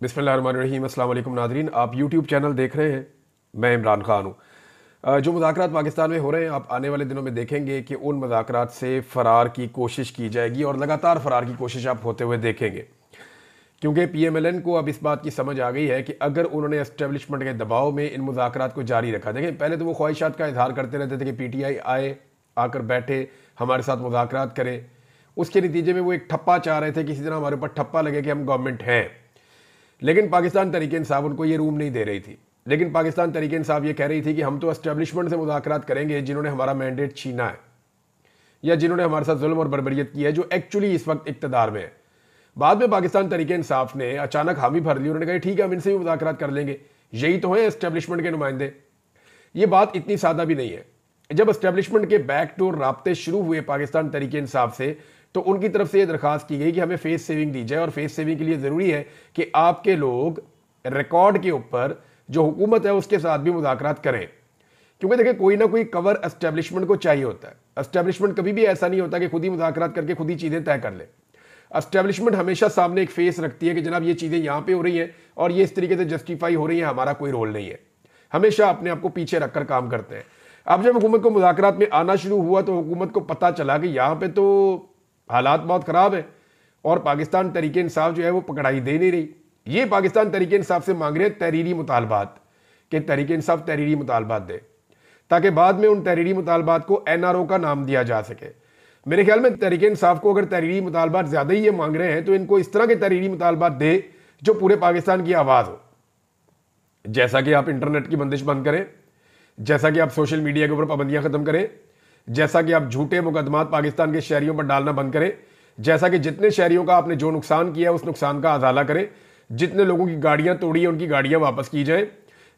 बिस्मिल्लाहिर्रहमानिर्रहीम। अस्सलाम वालेकुम नादरीन, आप यूट्यूब चैनल देख रहे हैं। मैं इमरान खान हूँ। जो मुज़ाकरात पाकिस्तान में हो रहे हैं, आप आने वाले दिनों में देखेंगे कि उन मुज़ाकरात से फ़रार की कोशिश की जाएगी और लगातार फ़रार की कोशिश आप होते हुए देखेंगे, क्योंकि PMLN को अब इस बात की समझ आ गई है कि अगर उन्होंने एस्टेब्लिशमेंट के दबाव में इन मुज़ाकरात को जारी रखा। देखें, पहले तो वो ख्वाहिशात का इजहार करते रहते थे कि PTI आए, आकर बैठे, हमारे साथ मुज़ाकरात करे। उसके नतीजे में वो एक ठप्पा चाह रहे थे, किसी तरह हमारे ऊपर ठप्पा लगे कि हम गवर्नमेंट हैं। लेकिन पाकिस्तान तहरीक इंसाफ उनको ये रूम नहीं दे रही थी। लेकिन पाकिस्तान तहरीक इंसाफ ये कह रही थी कि हम तो एस्टेब्लिशमेंट से मुज़ाकरात करेंगे जिन्होंने हमारा मैंडेट छीना है या जिन्होंने हमारे साथ जुल्म और बर्बरियत की है, जो एक्चुअली इस वक्त इक्तदार में है। बाद में पाकिस्तान तहरीक इंसाफ ने अचानक हामी भर ली। उन्होंने कहा ठीक है, हम इनसे भी मुज़ाकरात कर लेंगे, यही तो है एस्टेब्लिशमेंट के नुमाइंदे। ये बात इतनी सादा भी नहीं है। जब एस्टेब्लिशमेंट के बैकडोर राब्ते शुरू हुए पाकिस्तान तहरीक इंसाफ से, तो उनकी तरफ से यह दरखास्त की गई कि हमें फेस सेविंग दी जाए, और फेस सेविंग के लिए ज़रूरी है कि आपके लोग रिकॉर्ड के ऊपर जो हुकूमत है उसके साथ भी मुज़ाकरात करें। क्योंकि देखिए, कोई ना कोई कवर एस्टेब्लिशमेंट को चाहिए होता है। एस्टेब्लिशमेंट कभी भी ऐसा नहीं होता कि खुद ही मुज़ाकरात करके खुद ही चीज़ें तय कर ले। एस्टेब्लिशमेंट हमेशा सामने एक फेस रखती है कि जनाब ये चीज़ें यहाँ पे हो रही हैं और ये इस तरीके से जस्टिफाई हो रही हैं, हमारा कोई रोल नहीं है। हमेशा अपने आप को पीछे रखकर काम करते हैं। अब जब हुकूमत को मुज़ाकरात में आना शुरू हुआ तो हुकूमत को पता चला कि यहाँ पे तो हालात बहुत ख़राब है और पाकिस्तान तहरीक इंसाफ जो है वो पकड़ाई दे नहीं रही। ये पाकिस्तान तहरीक इंसाफ से मांग रहे हैं तहरीरी मुतालबात, कि तहरीक इंसाफ तहरीरी मुतालबात दे, ताकि बाद में उन तहरीरी मुतालबात को NRO का नाम दिया जा सके। मेरे ख्याल में तहरीक इंसाफ को अगर तहरीरी मुतालबात ज़्यादा ही ये मांग रहे हैं तो इनको इस तरह के तहरीरी मुतालबात दे जो पूरे पाकिस्तान की आवाज़ हो। जैसा कि आप इंटरनेट की बंदिश बंद करें, जैसा कि आप सोशल मीडिया के ऊपर पाबंदियां खत्म करें, जैसा कि आप झूठे मुकदमात पाकिस्तान के शहरियों पर डालना बंद करें, जैसा कि जितने शहरियों का आपने जो नुकसान किया उस नुकसान का अजाला करें, जितने लोगों की गाड़ियां तोड़ी है उनकी गाड़ियां वापस की जाएं,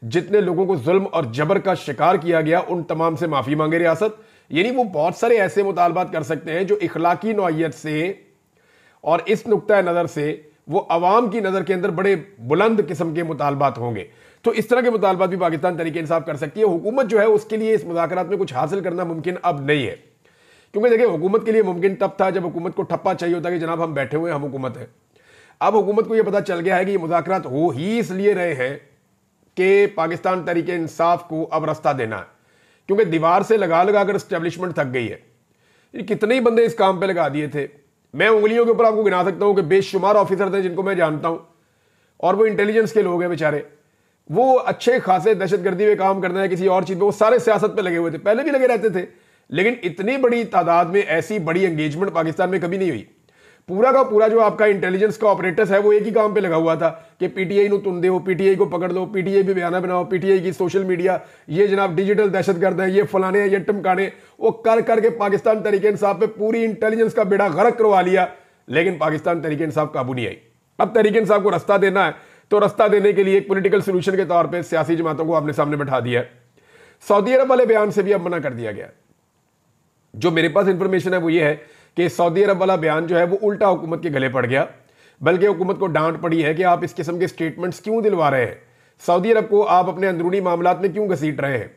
जितने लोगों को जुल्म और जबर का शिकार किया गया उन तमाम से माफी मांगे रियासत। यानी वो बहुत सारे ऐसे मुतालबात कर सकते हैं जो इखलाकी नौइयत से और इस नुक्ता नज़र से वो अवाम की नज़र के अंदर बड़े बुलंद किस्म के मुतालबात होंगे। तो इस तरह के मुतालबात भी पाकिस्तान तहरीक इंसाफ कर सकती है। हुकूमत जो है उसके लिए इस मुज़ाकरात में कुछ हासिल करना मुमकिन अब नहीं है, क्योंकि देखिए, हुकूमत के लिए मुमकिन तब था जब हुकूमत को ठप्पा चाहिए होता कि जनाब हम बैठे हुए, हम हुकूमत है। अब हुकूमत को यह पता चल गया है कि ये मुज़ाकरात हो ही इसलिए रहे हैं कि पाकिस्तान तहरीक इंसाफ को अब रास्ता देना है, क्योंकि दीवार से लगा लगा कर एस्टेब्लिशमेंट थक गई है। कितने ही बंदे इस काम पे लगा दिए थे। मैं उंगलियों के ऊपर आपको गिना सकता हूं कि बेशुमार ऑफिसर थे जिनको मैं जानता हूं, और वो इंटेलिजेंस के लोग हैं बेचारे। वो अच्छे खासे दहशतगर्दी में काम करना है, किसी और चीज पे, वो सारे सियासत पे लगे हुए थे, पहले भी लगे रहते थे। लेकिन इतनी बड़ी तादाद में ऐसी बड़ी एंगेजमेंट पाकिस्तान में कभी नहीं हुई। पूरा का पूरा जो आपका इंटेलिजेंस का ऑपरेटर्स है वो एक ही काम पे लगा हुआ था कि PTI नु तुम दो, PTI को पकड़ लो, PTI पे बयाना बनाओ, PTI की सोशल मीडिया, ये जनाब डिजिटल दहशतगर्द है, ये फलाने हैं, ये टमकाने। वो कर करके पाकिस्तान तहरीक इंसाफ पे पूरी इंटेलिजेंस का बेड़ा गर्क करवा लिया, लेकिन पाकिस्तान तहरीक इंसाफ काबू नहीं आई। अब तहरीक इंसाफ को रास्ता देना है, तो रास्ता देने के लिए एक पॉलिटिकल सोल्यूशन के तौर पर सियासी जमातों को आपने सामने बैठा दिया है। सऊदी अरब वाले बयान से भी अब मना कर दिया गया। जो मेरे पास इंफॉर्मेशन है वो ये है कि सऊदी अरब वाला बयान जो है वो उल्टा हुकूमत के गले पड़ गया, बल्कि हुकूमत को डांट पड़ी है कि आप इस किस्म के स्टेटमेंट्स क्यों दिलवा रहे हैं, सऊदी अरब को आप अपने अंदरूनी मामलात में क्यों घसीट रहे हैं।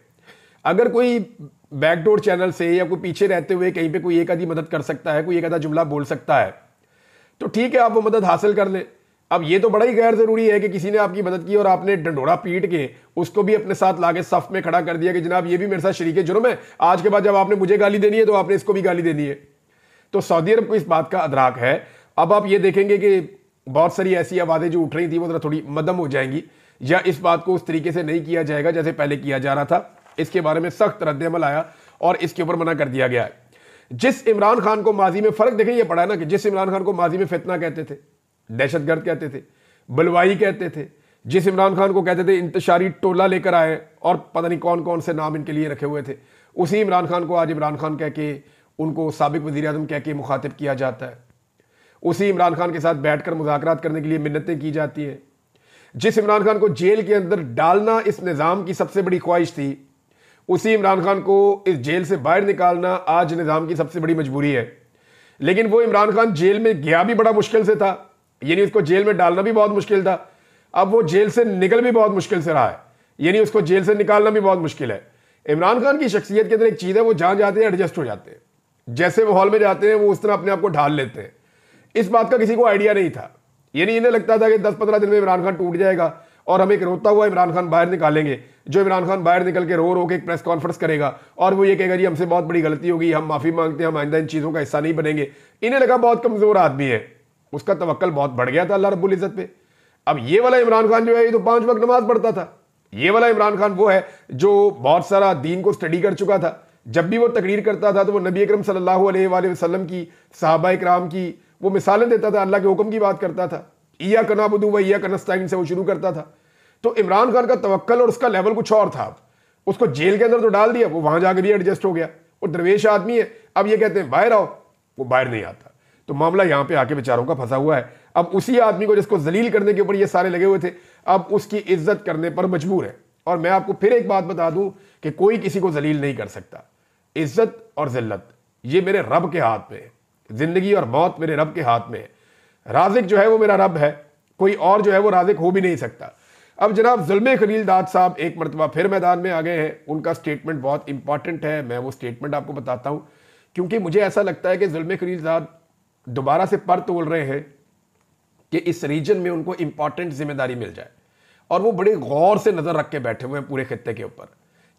अगर कोई बैकडोर चैनल से या कोई पीछे रहते हुए कहीं पे कोई एक आधी मदद कर सकता है, कोई एक आधा जुमला बोल सकता है, तो ठीक है, आप वो मदद हासिल कर लें। अब ये तो बड़ा ही गैर जरूरी है कि किसी ने आपकी मदद की और आपने डंडोरा पीट के उसको भी अपने साथ लाके सफ में खड़ा कर दिया कि जनाब ये भी मेरे साथ शरीक जुर्म है, आज के बाद जब आपने मुझे गाली देनी है तो आपने इसको भी गाली देनी है। तो सऊदी अरब को इस बात का अदराक है। अब आप ये देखेंगे कि बहुत सारी ऐसी आवाज़ें जो उठ रही थी वो जरा थोड़ी मदम हो जाएंगी, या इस बात को उस तरीके से नहीं किया जाएगा जैसे पहले किया जा रहा था। इसके बारे में सख्त रद्द-ए-अमल आया और इसके ऊपर मना कर दिया गया है। जिस इमरान खान को माजी में फर्क देखें, ये पड़ा है ना कि जिस इमरान खान को माजी में फितना कहते थे, दहशतगर्द कहते थे, बलवाई कहते थे, जिस इमरान खान को कहते थे इंतशारी टोला लेकर आए और पता नहीं कौन कौन से नाम इनके लिए रखे हुए थे, उसी इमरान खान को आज इमरान खान कह के, उनको साबिक वज़ीर आज़म कह के मुखातिब किया जाता है। उसी इमरान खान के साथ बैठकर मुज़ाकरात करने के लिए मिन्नतें की जाती हैं। जिस इमरान खान को जेल के अंदर डालना इस निज़ाम की सबसे बड़ी ख्वाहिश थी, उसी इमरान खान को इस जेल से बाहर निकालना आज निज़ाम की सबसे बड़ी मजबूरी है। लेकिन वो इमरान खान जेल में गया भी बड़ा मुश्किल से था, यानी उसको जेल में डालना भी बहुत मुश्किल था। अब वो जेल से निकल भी बहुत मुश्किल से रहा है, यानी उसको जेल से निकालना भी बहुत मुश्किल है। इमरान खान की शख्सियत के अंदर एक चीज़ है, वो जहाँ जाते हैं एडजस्ट हो जाते हैं, जैसे वो हॉल में जाते हैं वो उस तरह अपने आप को ढाल लेते हैं। इस बात का किसी को आइडिया नहीं था यानी इन्हें लगता था कि 10-15 दिन में इमरान खान टूट जाएगा और हम एक रोता हुआ इमरान खान बाहर निकालेंगे, जो इमरान खान बाहर निकल के रो रो के एक प्रेस कॉन्फ्रेंस करेगा और वो ये कहेगा जी हमसे बहुत बड़ी गलती होगी, हम माफी मांगते हैं, हम आइंदा इन चीजों का हिस्सा नहीं बनेंगे। इन्हें लगा बहुत कमजोर आदमी है, उसका तवक्कल बहुत बढ़ गया था अल्लाह रब्बुल इज्जत पे। अब ये वाला इमरान खान जो है ये तो 5 वक्त नमाज पढ़ता था। ये वाला इमरान खान वो है जो बहुत सारा दीन को स्टडी कर चुका था। जब भी वो तकरीर करता था तो वो नबी अकरम सल्लल्लाहु अलैहि वसल्लम की, सहाबा इकराम की वो मिसालें देता था, अल्लाह के हुक्म की बात करता था। इय्याक नअबुदु व इय्याक नस्तईन से वो शुरू करता था। तो इमरान खान का तवक्कल और उसका लेवल कुछ और था। उसको जेल के अंदर तो डाल दिया, वो वहां जाकर भी एडजस्ट हो गया। वो दरवेश आदमी है, अब ये कहते हैं बाहर आओ, वो बाहर नहीं आता। तो मामला यहां पे आके बेचारों का फंसा हुआ है। अब उसी आदमी को जिसको जलील करने के ऊपर ये सारे लगे हुए थे, अब उसकी इज्जत करने पर मजबूर है। और मैं आपको फिर एक बात बता दूं कि कोई किसी को जलील नहीं कर सकता। इज्जत और जिल्लत ये मेरे रब के हाथ में है। जिंदगी और मौत मेरे रब के हाथ में है। राज़िक जो है वो मेरा रब है, कोई और जो है वो राज़िक हो भी नहीं सकता। अब जनाब ज़ुल्म खलीलदाद साहब एक मरतबा फिर मैदान में आ गए हैं। उनका स्टेटमेंट बहुत इंपॉर्टेंट है, मैं वो स्टेटमेंट आपको बताता हूं, क्योंकि मुझे ऐसा लगता है कि ज़ुल्म खलीलदाद दोबारा से पर तोल रहे हैं कि इस रीजन में उनको इंपॉर्टेंट जिम्मेदारी मिल जाए। और वो बड़े गौर से नजर रख के बैठे हुए हैं पूरे खित्ते के ऊपर,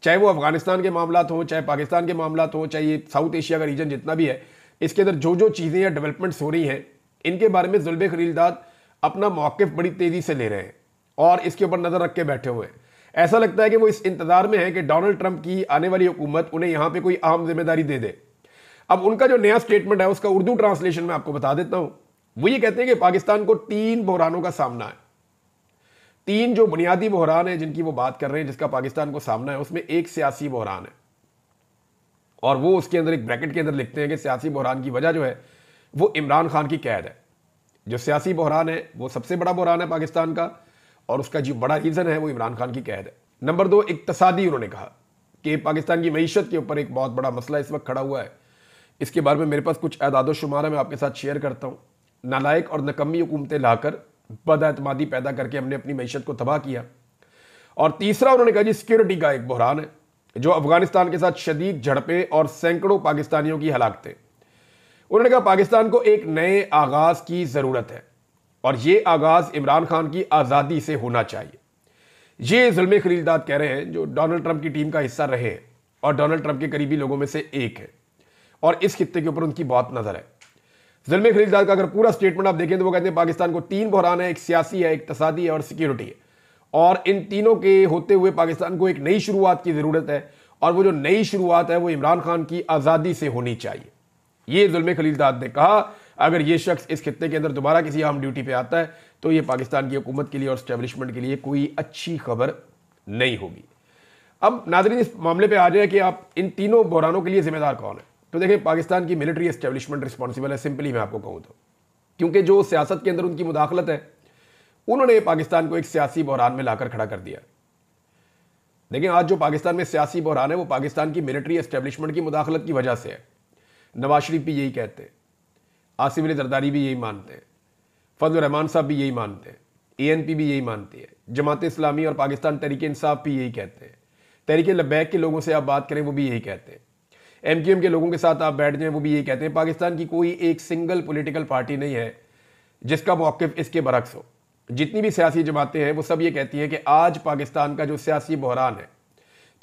चाहे वो अफगानिस्तान के मामलात हों, चाहे पाकिस्तान के मामलात हों, चाहे ये साउथ एशिया का रीजन जितना भी है, इसके अंदर जो जो चीज़ें या डेवलपमेंट्स हो रही हैं, इनके बारे में ज़ुल्म खलीलदाद अपना मौक़िफ़ बड़ी तेज़ी से ले रहे हैं और इसके ऊपर नज़र रख के बैठे हुए हैं। ऐसा लगता है कि वो इस इंतज़ार में है कि डोनाल्ड ट्रंप की आने वाली हुकूमत उन्हें यहाँ पे कोई अहम जिम्मेदारी दे दे। अब उनका जो नया स्टेटमेंट है उसका उर्दू ट्रांसलेशन में आपको बता देता हूँ। वो ये कहते हैं कि पाकिस्तान को 3 बहरानों का सामना है। 3 जो बुनियादी बहरान है जिनकी वो बात कर रहे हैं, जिसका पाकिस्तान को सामना है, उसमें एक सियासी बहरान है। और वो उसके अंदर एक ब्रैकेट के अंदर लिखते हैं कि सियासी बहरान की वजह जो है वो इमरान खान की कैद है। जो सियासी बहरान है वो सबसे बड़ा बहरान है पाकिस्तान का, और उसका जो बड़ा रीज़न है वो इमरान खान की कैद है। नंबर 2 इक्तसादी, उन्होंने कहा कि पाकिस्तान की मईशत के ऊपर एक बहुत बड़ा मसला इस वक्त खड़ा हुआ है। इसके बारे में मेरे पास कुछ एदाद शुमार है, मैं आपके साथ शेयर करता हूँ। नालायक और नकम्मी हुकूमतें लाकर बदएतमादी पैदा करके हमने अपनी मईशत को तबाह किया। और तीसरा उन्होंने कहा जी सिक्योरिटी का एक बहरान है, जो अफगानिस्तान के साथ शदीद झड़पें और सैकड़ों पाकिस्तानियों की हलाकतें। उन्होंने कहा पाकिस्तान को एक नए आगाज की जरूरत है और ये आगाज इमरान खान की आज़ादी से होना चाहिए। ये ज़ुल्म खलीलदाद कह रहे हैं, जो डोनाल्ड ट्रंप की टीम का हिस्सा रहे हैं और डोनाल्ड ट्रंप के करीबी लोगों में से एक है, और इस खित्ते के ऊपर उनकी बहुत नजर है। ज़ुल्म खलीलदाद का अगर पूरा स्टेटमेंट आप देखें तो वो कहते हैं पाकिस्तान को 3 बहरान है, एक सियासी है, एक इक्तसादी है और सिक्योरिटी है, और इन तीनों के होते हुए पाकिस्तान को एक नई शुरुआत की जरूरत है, और वो जो नई शुरुआत है वो इमरान खान की आज़ादी से होनी चाहिए। ये ज़ुल्म खलीलदाद ने कहा। अगर ये शख्स इस खित्ते के अंदर दोबारा किसी अहम ड्यूटी पे आता है तो ये पाकिस्तान की हुकूमत के लिए और स्टैब्लिशमेंट के लिए कोई अच्छी खबर नहीं होगी। अब नाज़रीन इस मामले पे आ जाए कि आप इन तीनों बहरानों के लिए जिम्मेदार कौन है, तो देखिए पाकिस्तान की मिलिट्री एस्टेब्लिशमेंट रिस्पॉन्सिबल है, सिंपली मैं आपको कहूँ तो, क्योंकि जो सियासत के अंदर उनकी मुदाखलत है, उन्होंने पाकिस्तान को एक सियासी बहरान में लाकर खड़ा कर दिया। लेकिन आज जो पाकिस्तान में सियासी बहरान है वो पाकिस्तान की मिलिट्री एस्टेब्लिशमेंट की मुदाखलत की वजह से है। नवाज शरीफ भी यही कहते हैं, आसिफ अली जरदारी भी यही मानते हैं, फजल रहमान साहब भी यही मानते हैं, ANP भी यही मानती है, जमात इस्लामी और पाकिस्तान तहरीक इंसाफ भी यही कहते हैं, तहरीक लब्बैक के लोगों से आप बात करें वो भी यही कहते हैं, MQM के लोगों के साथ आप बैठ जाएं वो भी यही कहते हैं। पाकिस्तान की कोई एक सिंगल पॉलिटिकल पार्टी नहीं है जिसका मौक़िफ़ इसके बरक्स हो। जितनी भी सियासी जमातें हैं वो सब ये कहती हैं कि आज पाकिस्तान का जो सियासी बहरान है,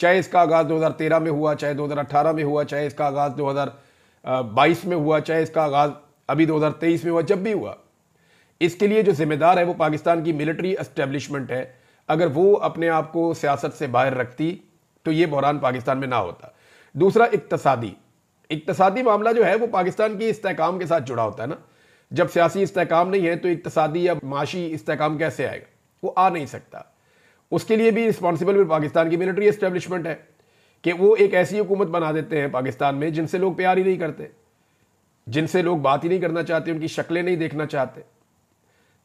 चाहे इसका आगाज़ 2013 में हुआ, चाहे 2018 में हुआ, चाहे इसका आगाज़ 2022 में हुआ, चाहे इसका आगाज़ अभी 2023 में हुआ, जब भी हुआ, इसके लिए जो जिम्मेदार है वो पाकिस्तान की मिलिट्री एस्टेब्लिशमेंट है। अगर वो अपने आप को सियासत से बाहर रखती तो ये बहरान पाकिस्तान में ना होता। दूसरा इक्तसादी मामला जो है वो पाकिस्तान की इस्तेहकाम के साथ जुड़ा होता है ना। जब सियासी इस्तेहकाम नहीं है तो इक्तसादी या माशी इस्तेहकाम कैसे आएगा, वो आ नहीं सकता। उसके लिए भी रिस्पॉन्सिबल भी पाकिस्तान की मिलिट्री एस्टेब्लिशमेंट है कि वो एक ऐसी हुकूमत बना देते हैं पाकिस्तान में जिनसे लोग प्यार ही नहीं करते, जिनसे लोग बात ही नहीं करना चाहते, उनकी शक्लें नहीं देखना चाहते,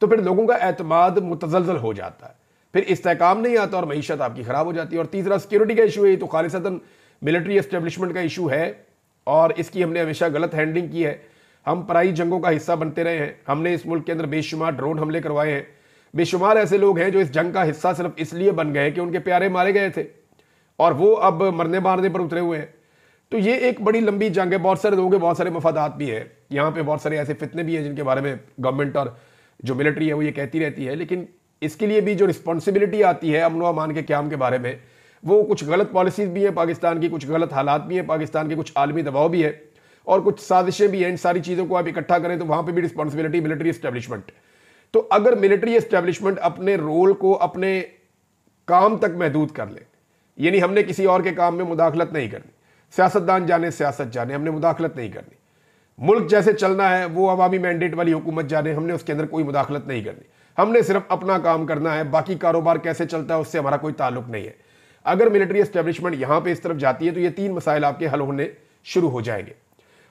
तो फिर लोगों का एतमाद मुतज़लज़ल हो जाता है, फिर इस्तेहकाम नहीं आता और मईशत आपकी ख़राब हो जाती है। और तीसरा सिक्योरिटी का इशू है, तो खालिसतन मिलिट्री एस्टेब्लिशमेंट का इशू है और इसकी हमने हमेशा गलत हैंडलिंग की है। हम पराई जंगों का हिस्सा बनते रहे हैं, हमने इस मुल्क के अंदर बेशुमार ड्रोन हमले करवाए हैं, बेशुमार ऐसे लोग हैं जो इस जंग का हिस्सा सिर्फ इसलिए बन गए कि उनके प्यारे मारे गए थे और वो अब मरने मारने पर उतरे हुए हैं। तो ये एक बड़ी लंबी जंग है, बहुत सारे लोगों के बहुत सारे मफादात भी है यहाँ पे, बहुत सारे ऐसे फितने भी हैं जिनके बारे में गवर्नमेंट और जो मिलिट्री है वो ये कहती रहती है, लेकिन इसके लिए भी जो रिस्पॉन्सिबिलिटी आती है अमन व अमान के क़याम के बारे में, वो कुछ गलत पॉलिसीज भी हैं पाकिस्तान की, कुछ गलत हालात भी हैं पाकिस्तान के, कुछ आलमी दबाव भी है और कुछ साजिशें भी हैं। इन सारी चीज़ों को आप इकट्ठा करें तो वहाँ पे भी रिस्पॉन्सिबिलिटी मिलिट्री एस्टेब्लिशमेंट। तो अगर मिलिट्री एस्टेब्लिशमेंट अपने रोल को अपने काम तक महदूद कर ले, यानी हमने किसी और के काम में मुदाखलत नहीं करनी, सियासतदान जाने सियासत जाने, हमने मुदाखलत नहीं करनी, मुल्क जैसे चलना है वो अवामी मैंडेट वाली हुकूमत जाने, हमने उसके अंदर कोई मुदाखलत नहीं करनी, हमने सिर्फ अपना काम करना है, बाकी कारोबार कैसे चलता है उससे हमारा कोई ताल्लुक नहीं है। अगर मिलिट्री एस्टेब्लिशमेंट यहां पे इस तरफ जाती है तो ये 3 मसाइल आपके हल होने शुरू हो जाएंगे।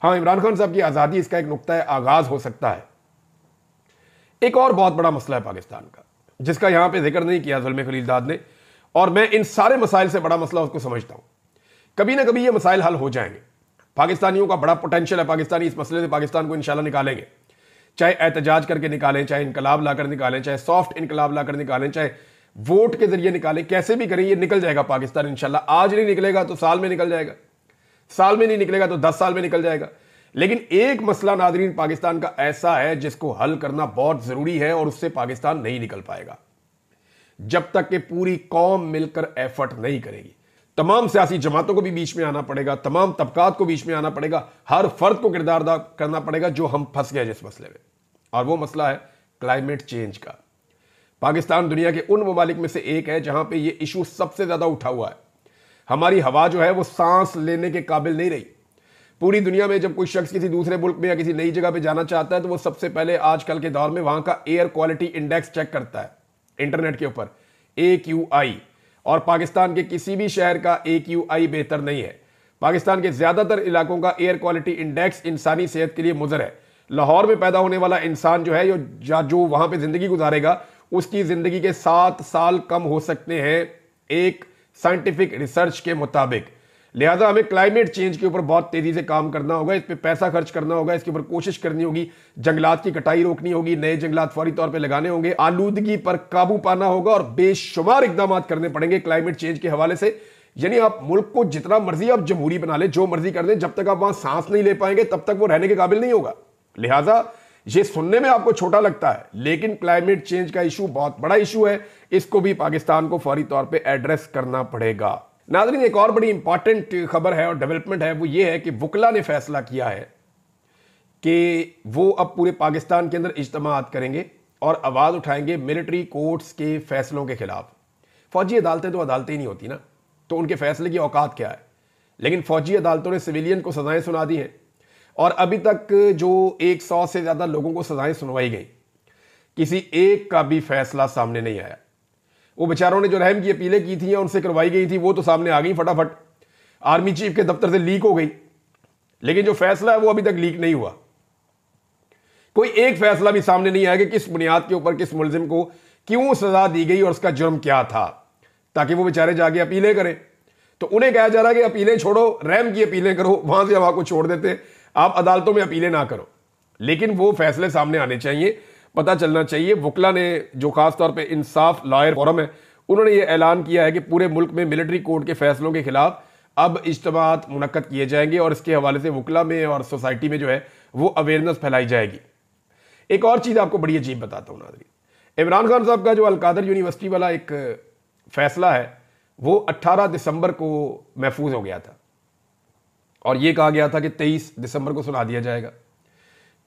हाँ, इमरान खान साहब की आज़ादी इसका एक नुक्ता है, आगाज हो सकता है। एक और बहुत बड़ा मसला है पाकिस्तान का, जिसका यहां पे जिक्र नहीं किया ज़ुल्म खलीलजाद ने, और मैं इन सारे मसाइल से बड़ा मसला उसको समझता हूं। कभी ना कभी ये मसाइल हल हो जाएंगे। पाकिस्तानियों का बड़ा पोटेंशियल है, पाकिस्तानी इस मसले से पाकिस्तान को इंशाल्लाह निकालेंगे, चाहे एहतजाज करके निकालें, चाहे इनकलाब लाकर निकालें, चाहे सॉफ्ट इनकलाब लाकर निकालें, चाहे वोट के जरिए निकालें, कैसे भी करें ये निकल जाएगा पाकिस्तान इंशाल्लाह। आज नहीं निकलेगा तो साल में निकल जाएगा, साल में नहीं निकलेगा तो 10 साल में निकल जाएगा। लेकिन एक मसला नादरीन पाकिस्तान का ऐसा है जिसको हल करना बहुत जरूरी है और उससे पाकिस्तान नहीं निकल पाएगा जब तक कि पूरी कौम मिलकर एफर्ट नहीं करेगी। तमाम सियासी जमातों को भी बीच में आना पड़ेगा, तमाम तबकात को बीच में आना पड़ेगा, हर फर्द को किरदार अदा करना पड़ेगा जो हम फंस गए जिस मसले में, और वो मसला है क्लाइमेट चेंज का। पाकिस्तान दुनिया के उन ममालिक में से एक है जहां पे ये इशू सबसे ज्यादा उठा हुआ है। हमारी हवा जो है वो सांस लेने के काबिल नहीं रही। पूरी दुनिया में जब कोई शख्स किसी दूसरे मुल्क में या किसी नई जगह पे जाना चाहता है तो वो सबसे पहले आजकल के दौर में वहां का एयर क्वालिटी इंडेक्स चेक करता है इंटरनेट के ऊपर, AQI, और पाकिस्तान के किसी भी शहर का AQI बेहतर नहीं है। पाकिस्तान के ज्यादातर इलाकों का एयर क्वालिटी इंडेक्स इंसानी सेहत के लिए मुज़र है। लाहौर में पैदा होने वाला इंसान जो है जो वहां पे जिंदगी गुजारेगा उसकी जिंदगी के 7 साल कम हो सकते हैं एक साइंटिफिक रिसर्च के मुताबिक। लिहाजा हमें क्लाइमेट चेंज के ऊपर बहुत तेजी से काम करना होगा, इस पे पैसा खर्च करना होगा, इसके ऊपर कोशिश करनी होगी, जंगलात की कटाई रोकनी होगी, नए जंगलात फौरी तौर पे लगाने होंगे, आलूदगी पर काबू पाना होगा और बेशुमार इकदाम करने पड़ेंगे क्लाइमेट चेंज के हवाले से। यानी आप मुल्क को जितना मर्जी आप जमहूरी बना ले, जो मर्जी कर दें, जब तक आप वहां सांस नहीं ले पाएंगे तब तक वो रहने के काबिल नहीं होगा। लिहाजा ये सुनने में आपको छोटा लगता है लेकिन क्लाइमेट चेंज का इशू बहुत बड़ा इशू है, इसको भी पाकिस्तान को फौरी तौर पे एड्रेस करना पड़ेगा। नाज़रीन, एक और बड़ी इंपॉर्टेंट खबर है और डेवलपमेंट है, वो ये है कि वकला ने फैसला किया है कि वो अब पूरे पाकिस्तान के अंदर इज्तिमात करेंगे और आवाज उठाएंगे मिलिट्री कोर्ट्स के फैसलों के खिलाफ। फौजी अदालतें तो अदालतें ही नहीं होती ना, तो उनके फैसले की औकात क्या है। लेकिन फौजी अदालतों ने सिविलियन को सजाएं सुना दी हैं और अभी तक जो 100 से ज्यादा लोगों को सजाएं सुनवाई गई, किसी एक का भी फैसला सामने नहीं आया। वो बेचारों ने जो रहम की अपीलें की थी या उनसे करवाई गई थी वो तो सामने आ गई फटाफट, आर्मी चीफ के दफ्तर से लीक हो गई, लेकिन जो फैसला है वो अभी तक लीक नहीं हुआ। कोई एक फैसला भी सामने नहीं आया कि किस बुनियाद के ऊपर किस मुलजिम को क्यों सजा दी गई और उसका जुर्म क्या था, ताकि वो बेचारे जाके अपीलें करें। तो उन्हें कहा जा रहा है कि अपीलें छोड़ो, रहम की अपीलें करो, वहां से हम आपको छोड़ देते हैं, आप अदालतों में अपीलें ना करो। लेकिन वो फैसले सामने आने चाहिए, पता चलना चाहिए। वकला ने, जो खासतौर पे इंसाफ लॉयर फोरम है, उन्होंने ये ऐलान किया है कि पूरे मुल्क में मिलिट्री कोर्ट के फैसलों के खिलाफ अब इज्तिमात मुनक्कद किए जाएंगे और इसके हवाले से वकला में और सोसाइटी में जो है वो अवेयरनेस फैलाई जाएगी। एक और चीज़ आपको बड़ी अजीब बताता हूँ नाज़रीन, इमरान खान साहब का जो अलकादर यूनिवर्सिटी वाला एक फैसला है वो 18 दिसंबर को महफूज हो गया था और ये कहा गया था कि 23 दिसंबर को सुना दिया जाएगा।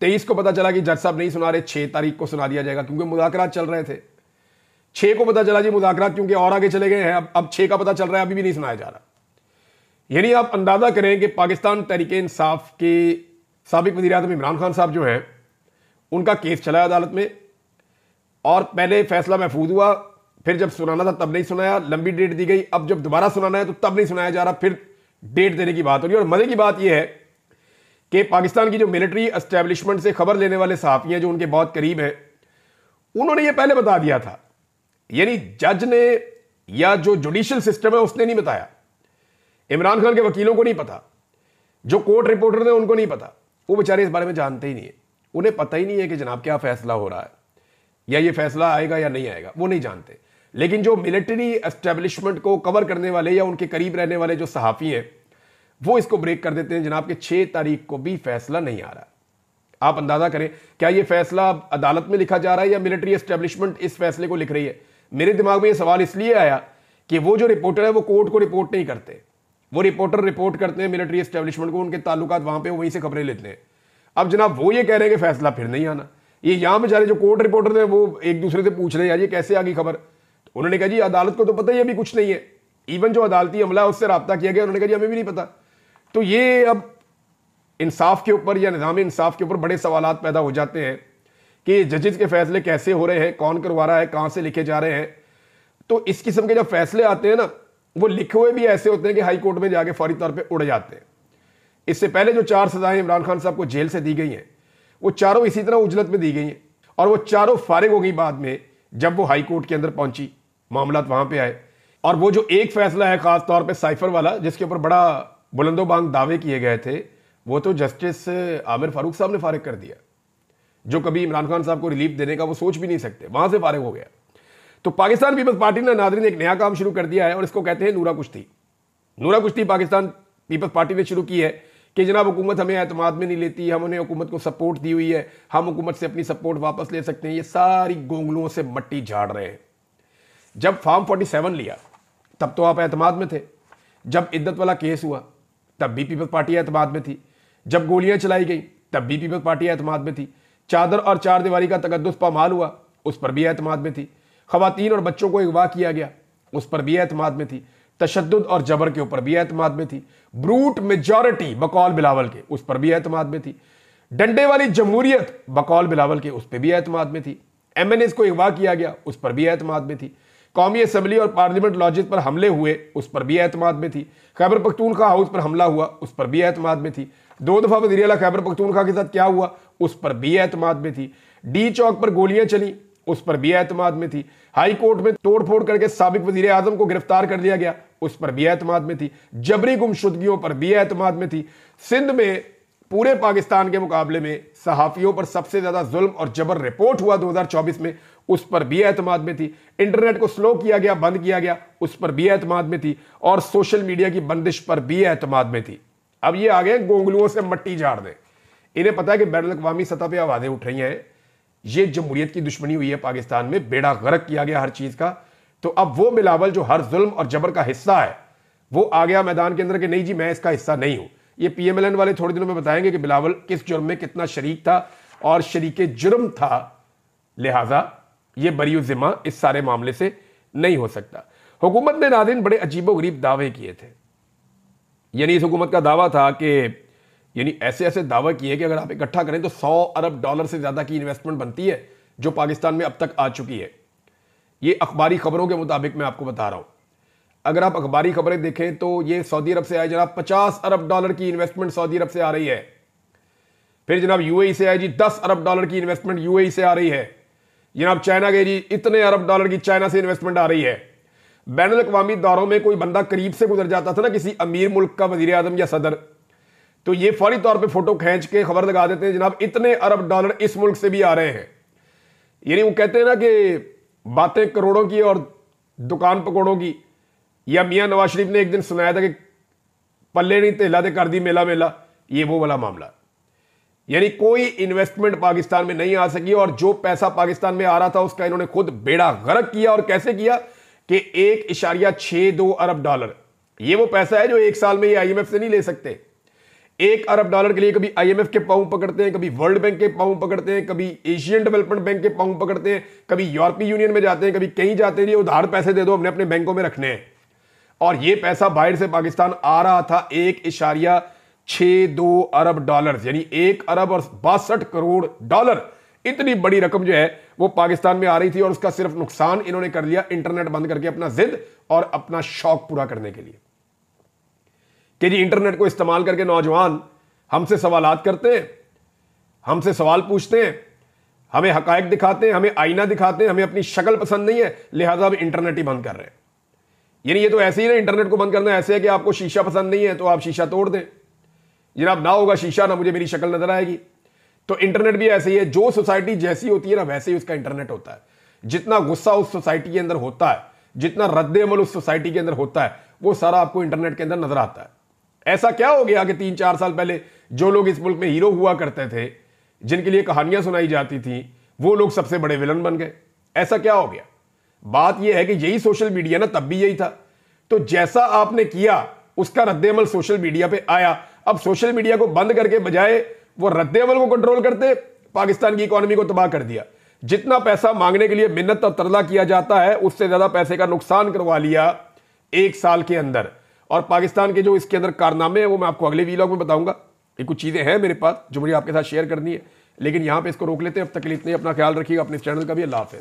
23 को पता चला कि जज साहब नहीं सुना रहे, 6 तारीख को सुना दिया जाएगा क्योंकि मुज़ाकरात चल रहे थे। 6 को पता चला जी मुज़ाकरात क्योंकि और आगे चले गए हैं, अब 6 का पता चल रहा है, अभी भी नहीं सुनाया जा रहा। यानी आप अंदाजा करें कि पाकिस्तान तहरीक इंसाफ के साबिक वज़ीर-ए-आज़म इमरान खान साहब जो हैं उनका केस चला अदालत में और पहले फैसला महफूज हुआ, फिर जब सुनाना था तब नहीं सुनाया, लंबी डेट दी गई, अब जब दोबारा सुनाना है तो तब नहीं सुनाया जा रहा, फिर डेट देने की बात हो रही है। और मजे की बात यह है कि पाकिस्तान की जो मिलिट्री एस्टेब्लिशमेंट से खबर लेने वाले सहाफ़ी हैं जो उनके बहुत करीब हैं, उन्होंने ये पहले बता दिया था। यानी जज ने या जो जुडिशियल सिस्टम है उसने नहीं बताया, इमरान खान के वकीलों को नहीं पता, जो कोर्ट रिपोर्टर थे उनको नहीं पता, वो बेचारे इस बारे में जानते ही नहीं है, उन्हें पता ही नहीं है कि जनाब क्या फैसला हो रहा है या ये फैसला आएगा या नहीं आएगा, वो नहीं जानते। लेकिन जो मिलिट्री एस्टेब्लिशमेंट को कवर करने वाले या उनके करीब रहने वाले जो सहाफ़ी हैं वो इसको ब्रेक कर देते हैं जनाब कि 6 तारीख को भी फैसला नहीं आ रहा। आप अंदाजा करें, क्या ये फैसला अदालत में लिखा जा रहा है या मिलिट्री एस्टेब्लिशमेंट इस फैसले को लिख रही है? मेरे दिमाग में ये सवाल इसलिए आया कि वो जो रिपोर्टर है वो कोर्ट को रिपोर्ट नहीं करते, वो रिपोर्टर रिपोर्ट करते हैं मिलिट्री एस्टेब्लिशमेंट को, उनके ताल्लुकात वहां पे, वहीं से खबरें लेते हैं। अब जनाब वो ये कह रहे हैं कि फैसला फिर नहीं आना। ये यहां बेचारे जो कोर्ट रिपोर्टर थे वो एक दूसरे से पूछ रहे हैं यार ये कैसे आ गई खबर। तो उन्होंने कहा जी अदालत को तो पता ही अभी कुछ नहीं है, इवन जो अदालती अमला है उससे राब्ता किया गया, उन्होंने कहा जी हमें भी नहीं पता। तो ये अब इंसाफ के ऊपर या निज़ाम इंसाफ के ऊपर बड़े सवालात पैदा हो जाते हैं कि जजेस के फैसले कैसे हो रहे हैं, कौन करवा रहा है, कहां से लिखे जा रहे हैं। तो इस किस्म के जब फैसले आते हैं ना, वो लिखे हुए भी ऐसे होते हैं कि हाई कोर्ट में जाके फौरी तौर पे उड़ जाते हैं। इससे पहले जो 4 सजाएं इमरान खान साहब को जेल से दी गई हैं, वो चारों इसी तरह उजलत में दी गई हैं, और वो चारों फारिग हो गई बाद में जब वो हाई कोर्ट के अंदर पहुंची, मामला वहां पे आए। और वो जो एक फैसला है खास तौर पे साइफर वाला, जिसके ऊपर बड़ा बुलंदोबांग दावे किए गए थे, वो तो जस्टिस आमिर फारूक साहब ने फारिग कर दिया, जो कभी इमरान खान साहब को रिलीफ देने का वो सोच भी नहीं सकते, वहां से फारिग हो गया। तो पाकिस्तान पीपल्स पार्टी ने नादरीन एक नया काम शुरू कर दिया है और इसको कहते हैं नूरा कुश्ती। नूरा कुश्ती पाकिस्तान पीपल्स पार्टी ने शुरू की है कि जनाब हुकूमत हमें एतमाद में नहीं लेती, हम उन्हें हुकूमत को सपोर्ट दी हुई है, हम हुकूमत से अपनी सपोर्ट वापस ले सकते हैं। ये सारी गोंगलुओं से मट्टी झाड़ रहे हैं। जब फॉर्म 47 लिया तब तो आप एतमाद में थे, जब इद्दत वाला केस हुआ तब भी पीपल्स पार्टी एतमाद में थी, जब गोलियां चलाई गई तब भी पीपल्स पार्टी एतमाद में थी, चादर और चार दीवारी का तकद्दुस पामाल हुआ उस पर भी एतमाद में थी, खवातीन और बच्चों को अगवा किया गया उस पर भी एतमाद में थी, तशद्दुद और जबर के ऊपर भी एतमाद में थी, ब्रूट मेजॉरिटी बकौल बिलावल के उस पर भी एतमाद में थी, डंडे वाली जमहूरियत बकौल बिलावल के उस पर भी एतमाद में थी, एमएनएस को अगवा किया गया उस पर भी एतमाद में थी, कौमी असम्बली और पार्लियामेंट लॉजिस पर हमले हुए उस पर भी एतमाद में थी, खैबर पख्तूनख्वा हाउस पर हमला हुआ उस पर भी एतमाद में थी, 2 दफा वज़ीर आला खैबर पख्तूनख्वा के साथ क्या हुआ उस पर भी एतमाद में थी, डी चौक पर गोलियां चली उस पर भी एतमाद में थी, हाई कोर्ट में तोड़फोड़ करके साबिक वजीर आजम को गिरफ्तार कर लिया गया उस पर भी एतमाद में थी, जबरी गुमशुदगियों पर भी एतमाद में थी, सिंध में पूरे पाकिस्तान के मुकाबले में सहाफियों पर सबसे ज्यादा जुल्म और जबर रिपोर्ट हुआ 2024 में उस पर भी एतमाद में थी, इंटरनेट को स्लो किया गया, बंद किया गया उस पर भी एतमाद में थी, और सोशल मीडिया की बंदिश पर भी एतमाद में थी। अब ये आ गए गोंगलुओं से मट्टी झाड़ दें। इन्हें पता है कि बैनुल अक़वामी सतह पर आवाजें उठ रही हैं, ये जमहूरियत की दुश्मनी हुई है पाकिस्तान में, बेड़ा गर्क किया गया हर चीज का। तो अब वो बिलावल जो हर जुल्म और जबर का हिस्सा है वो आ गया मैदान के अंदर कि नहीं जी मैं इसका हिस्सा नहीं हूं। ये पीएमएलएन वाले थोड़े दिनों में बताएंगे कि बिलावल किस जुर्म में कितना शरीक था और शरीके जुर्म था, लिहाजा ये बरी जिम्मा इस सारे मामले से नहीं हो सकता। हुकूमत ने नाज़रीन बड़े अजीबो गरीब दावे किए थे। यानी इस हुकूमत का दावा था कि यानी ऐसे ऐसे दावा किए कि अगर आप इकट्ठा करें तो $100 अरब से ज्यादा की इन्वेस्टमेंट बनती है जो पाकिस्तान में अब तक आ चुकी है। ये अखबारी खबरों के मुताबिक मैं आपको बता रहा हूं। अगर आप अखबारी खबरें देखें तो ये सऊदी अरब से आए जनाब $50 अरब की इन्वेस्टमेंट सऊदी अरब से आ रही है। फिर जनाब यूएई से आए जी $10 अरब की इन्वेस्टमेंट यूएई से आ रही है। जनाब चाइना गए जी इतने अरब डॉलर की चाइना से इन्वेस्टमेंट आ रही है। बैनुल अक़वामी दौरों में कोई बंदा करीब से गुजर जाता था ना, किसी अमीर मुल्क का वजीर आजम या सदर, तो ये फौरी तौर पे फोटो खींच के खबर लगा देते हैं जनाब इतने अरब डॉलर इस मुल्क से भी आ रहे हैं। यानी वो कहते हैं ना कि बातें करोड़ों की और दुकान पकौड़ों की। या मियां नवाज शरीफ ने एक दिन सुनाया था कि पल्ले नहीं तेला दे कर दी मेला मेला, ये वो वाला मामला। यानी कोई इन्वेस्टमेंट पाकिस्तान में नहीं आ सकी और जो पैसा पाकिस्तान में आ रहा था उसका इन्होंने खुद बेड़ा गर्क किया। और कैसे किया कि $1.62 अरब, ये वो पैसा है जो एक साल में ये आईएमएफ से नहीं ले सकते। $1 अरब के लिए कभी आईएमएफ के पाँव पकड़ते हैं, कभी वर्ल्ड बैंक के पाँव पकड़ते हैं, कभी एशियन डेवलपमेंट बैंक के पाँव पकड़ते हैं, कभी यूरोपीय यूनियन में जाते हैं, कभी कहीं जाते हैं, ये उधार पैसे दे दो हमने अपने बैंकों में रखने हैं। और ये पैसा बाहर से पाकिस्तान आ रहा था $1.62 अरब, यानी $1 अरब और 62 करोड़ डॉलर। इतनी बड़ी रकम जो है वो पाकिस्तान में आ रही थी और उसका सिर्फ नुकसान इन्होंने कर लिया इंटरनेट बंद करके अपना जिद और अपना शौक पूरा करने के लिए कि जी इंटरनेट को इस्तेमाल करके नौजवान हमसे सवालात करते हैं, हमसे सवाल पूछते हैं, हमें हकायक दिखाते हैं, हमें आईना दिखाते हैं, हमें अपनी शक्ल पसंद नहीं है, लिहाजा अब इंटरनेट ही बंद कर रहे हैं। यानी ये तो ऐसे ही ना, इंटरनेट को बंद करना ऐसे है कि आपको शीशा पसंद नहीं है तो आप शीशा तोड़ दें, जनाब ना होगा शीशा ना मुझे मेरी शक्ल नजर आएगी। तो इंटरनेट भी ऐसे ही है, जो सोसाइटी जैसी होती है ना वैसे ही उसका इंटरनेट होता है। जितना गुस्सा उस सोसाइटी के अंदर होता है, जितना रद्द अमल उस सोसाइटी के अंदर होता है, वो सारा आपको इंटरनेट के अंदर नजर आता है। ऐसा क्या हो गया कि 3-4 साल पहले जो लोग इस मुल्क में हीरो हुआ करते थे, जिनके लिए कहानियां सुनाई जाती थी, वो लोग सबसे बड़े विलन बन गए। ऐसा क्या हो गया? बात यह है कि यही सोशल मीडिया ना, तब भी यही था। तो जैसा आपने किया उसका रद्देअमल सोशल मीडिया पे आया। अब सोशल मीडिया को बंद करके बजाय वो रद्देअमल को कंट्रोल करते, पाकिस्तान की इकोनॉमी को तबाह कर दिया। जितना पैसा मांगने के लिए मिन्नत और तरला किया जाता है, उससे ज्यादा पैसे का नुकसान करवा लिया 1 साल के अंदर। और पाकिस्तान के जो इसके अंदर कारनामे हैं वो मैं आपको अगले वीलॉग में बताऊंगा। ये कुछ चीजें हैं मेरे पास जो मुझे आपके साथ शेयर करनी है, लेकिन यहां पे इसको रोक लेते हैं। अब तक के लिए इतने, अपना ख्याल रखिएगा, अपने चैनल का भी। अल्लाह हाफिज़।